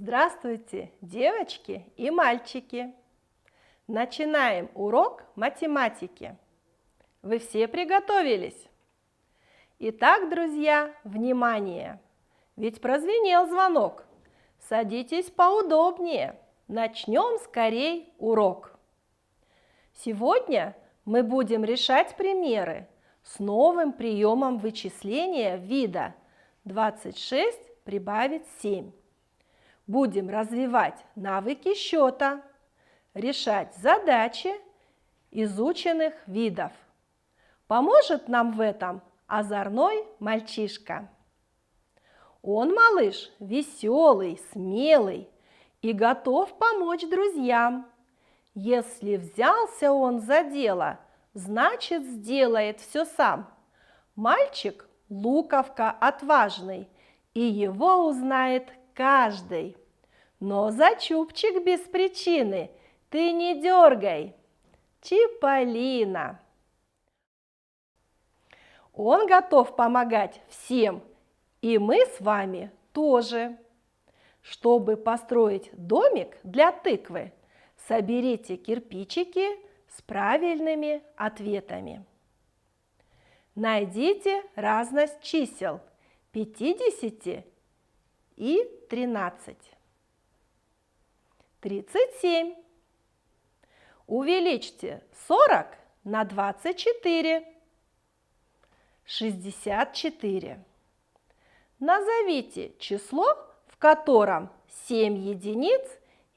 Здравствуйте, девочки и мальчики! Начинаем урок математики. Вы все приготовились? Итак, друзья, внимание! Ведь прозвенел звонок. Садитесь поудобнее. Начнем скорей урок. Сегодня мы будем решать примеры с новым приемом вычисления вида 26 прибавить 7. Будем развивать навыки счета, решать задачи изученных видов. Поможет нам в этом озорной мальчишка. Он, малыш, веселый, смелый и готов помочь друзьям. Если взялся он за дело, значит, сделает все сам. Мальчик – луковка отважный, и его узнает каждый. Но за чубчик без причины ты не дергай. Чиполлино. Он готов помогать всем, и мы с вами тоже. Чтобы построить домик для тыквы, соберите кирпичики с правильными ответами. Найдите разность чисел 50 и 13. 37. Увеличьте 40 на 24. 64. Назовите число, в котором 7 единиц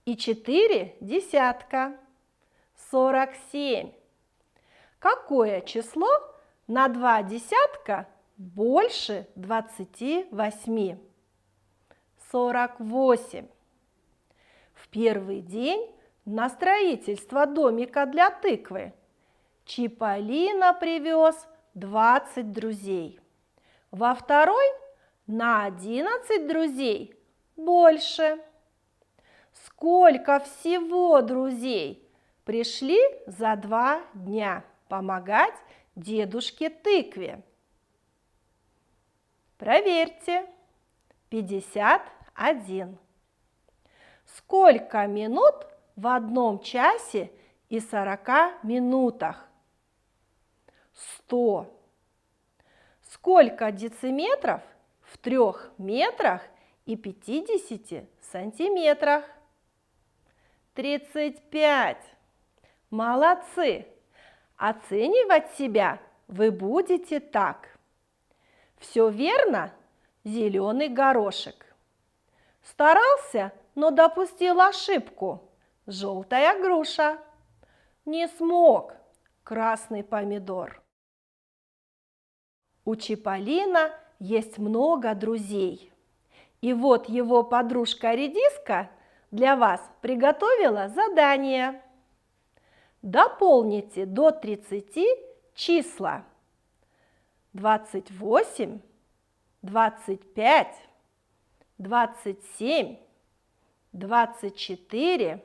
и 4 десятка. 47. Какое число на 2 десятка больше 28? 48. В первый день на строительство домика для тыквы Чиполлино привез 20 друзей. Во второй на 11 друзей больше. Сколько всего друзей пришли за 2 дня помогать дедушке тыкве? Проверьте. 51. Сколько минут в 1 часе и 40 минутах? 100. Сколько дециметров в 3 метрах и 50 сантиметрах? 35. Молодцы! Оценивать себя вы будете так. Все верно? Зеленый горошек. Старался, но допустил ошибку. Желтая груша. Не смог. Красный помидор. У Чиполлино есть много друзей. И вот его подружка-редиска для вас приготовила задание. Дополните до 30 числа 28, 25, 27, 24,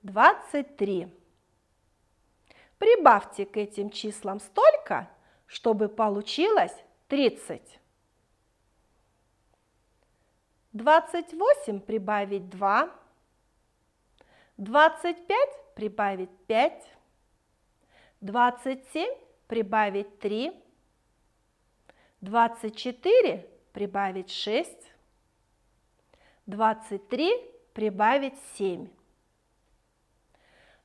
23. Прибавьте к этим числам столько, чтобы получилось 30. 28 прибавить 2, 25 прибавить 5, 27 прибавить 3, 24 прибавить 6, 23 прибавить 7.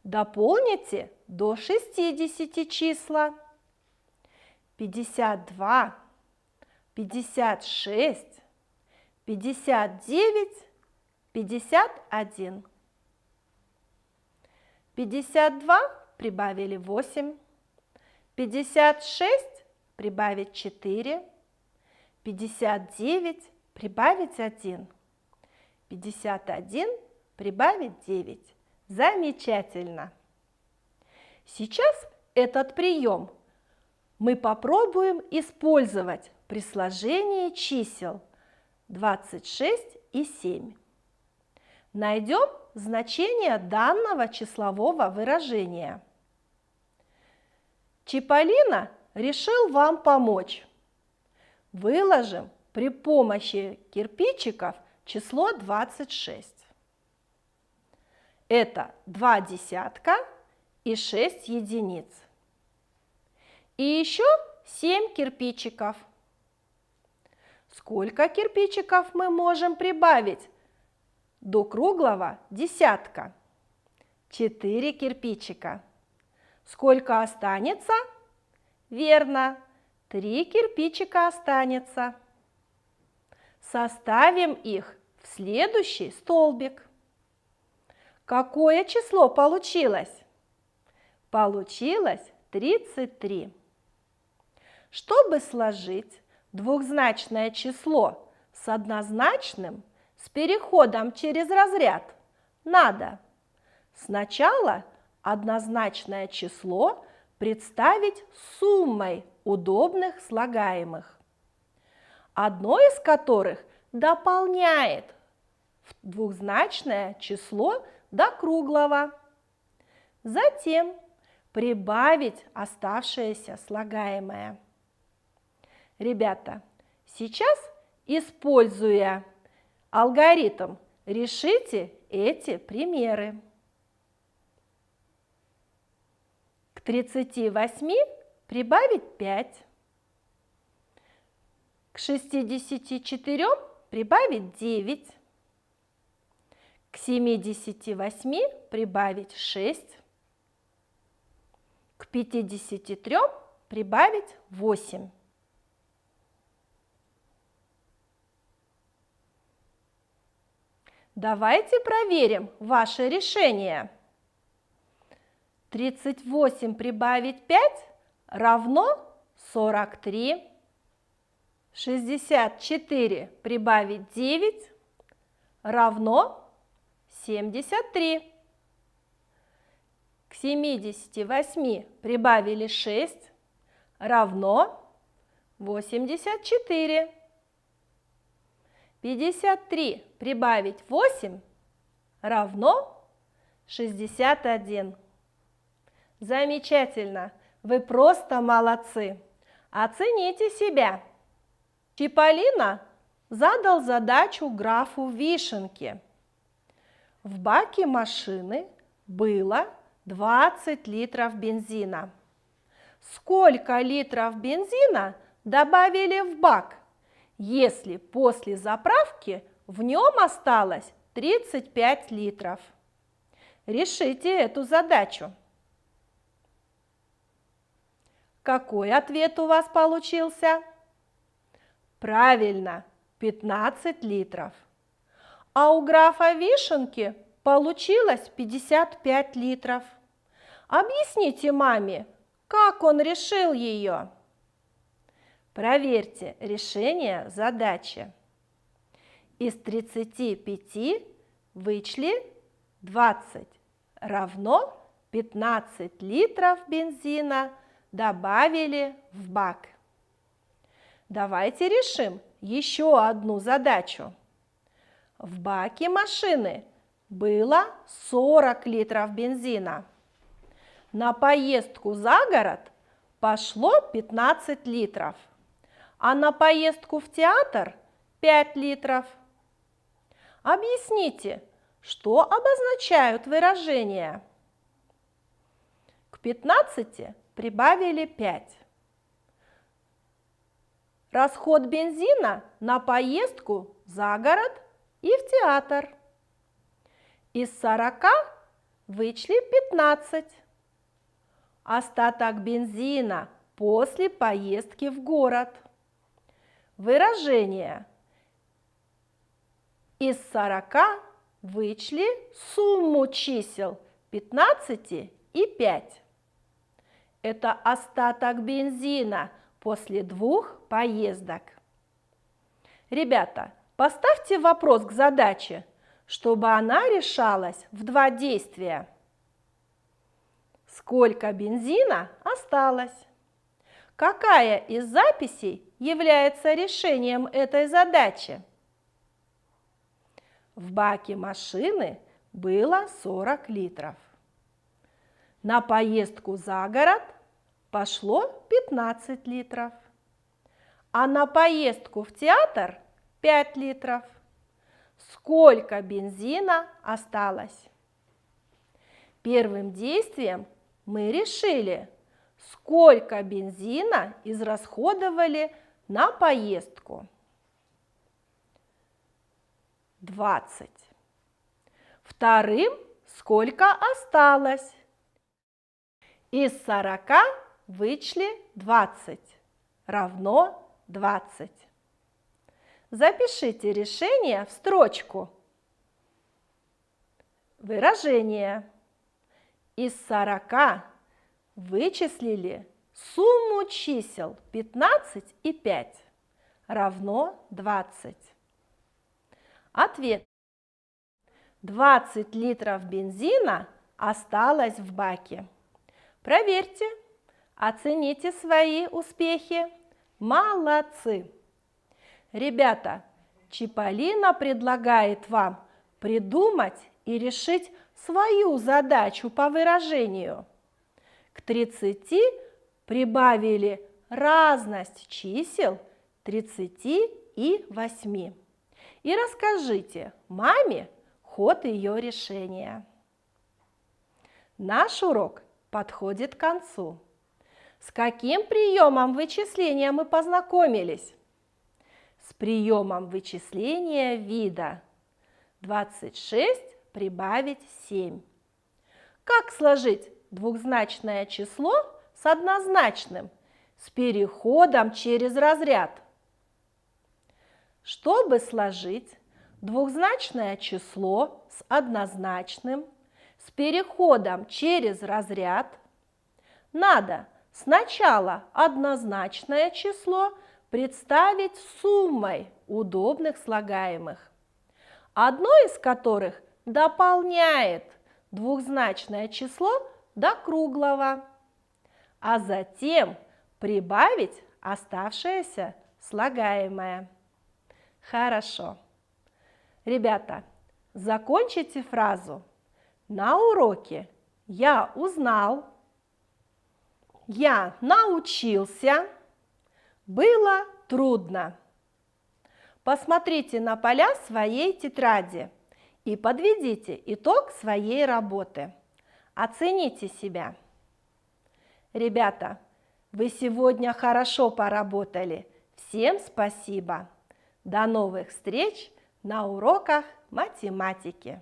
Дополните до 60 числа 52, 56, 59, 51. 52 прибавили 8, 56 прибавить 4, 59 прибавить 1, 51 прибавить 9. Замечательно! Сейчас этот прием мы попробуем использовать при сложении чисел 26 и 7. Найдем значение данного числового выражения. Чиполлино решил вам помочь. Выложим при помощи кирпичиков число 26. Это 2 десятка и 6 единиц. И еще 7 кирпичиков. Сколько кирпичиков мы можем прибавить до круглого десятка? 4 кирпичика. Сколько останется? Верно, 3 кирпичика останется. Составим их в следующий столбик. Какое число получилось? Получилось 33. Чтобы сложить двухзначное число с однозначным, с переходом через разряд, надо сначала однозначное число представить суммой удобных слагаемых, одно из которых дополняет двухзначное число до круглого. Затем прибавить оставшееся слагаемое. Ребята, сейчас, используя алгоритм, решите эти примеры. К 38 прибавить 5. К 64 прибавить 9. К 78 прибавить 6. К 53 прибавить 8. Давайте проверим ваше решение. 38 прибавить 5 равно 43. 64 прибавить 9 равно 73. К 78 прибавили 6 равно 84. 53 прибавить 8 равно 61. Замечательно! Вы просто молодцы! Оцените себя! Чиполлино задал задачу графу Вишенке. В баке машины было 20 литров бензина. Сколько литров бензина добавили в бак, если после заправки в нем осталось 35 литров? Решите эту задачу. Какой ответ у вас получился? Правильно, 15 литров. А у графа Вишенки получилось 55 литров. Объясните маме, как он решил ее? Проверьте решение задачи. Из 35 вычли 20 равно 15 литров бензина добавили в бак. Давайте решим еще одну задачу. В баке машины было 40 литров бензина. На поездку за город пошло 15 литров, а на поездку в театр 5 литров. Объясните, что обозначают выражения? К 15 прибавили 5. Расход бензина на поездку за город и в театр. Из 40 вычли 15. Остаток бензина после поездки в город. Выражение: из 40 вычли сумму чисел 15 и 5. Это остаток бензина после 2 поездок. Ребята, поставьте вопрос к задаче, чтобы она решалась в 2 действия. Сколько бензина осталось? Какая из записей является решением этой задачи? В баке машины было 40 литров. На поездку за город пошло 15 литров, а на поездку в театр 5 литров. сколько бензина осталось. Первым действием мы решили, сколько бензина израсходовали на поездку. 20. Вторым, сколько осталось. Из 40 вычли 20, равно 20. Запишите решение в строчку. Выражение. Из 40 вычислили сумму чисел 15 и 5, равно 20. Ответ. 20 литров бензина осталось в баке. Проверьте, оцените свои успехи. Молодцы! Ребята, Чиполлино предлагает вам придумать и решить свою задачу по выражению. К 30 прибавили разность чисел 30 и 8. И расскажите маме ход ее решения. Наш урок подходит к концу. С каким приемом вычисления мы познакомились? С приемом вычисления вида. 26 прибавить 7. Как сложить двухзначное число с однозначным, с переходом через разряд? Чтобы сложить двухзначное число с однозначным, с переходом через разряд, надо сначала однозначное число представить суммой удобных слагаемых, одно из которых дополняет двухзначное число до круглого, а затем прибавить оставшееся слагаемое. Хорошо. Ребята, закончите фразу. На уроке я узнал, я научился, было трудно. Посмотрите на поля своей тетради и подведите итог своей работы. Оцените себя. Ребята, вы сегодня хорошо поработали. Всем спасибо. До новых встреч на уроках математики.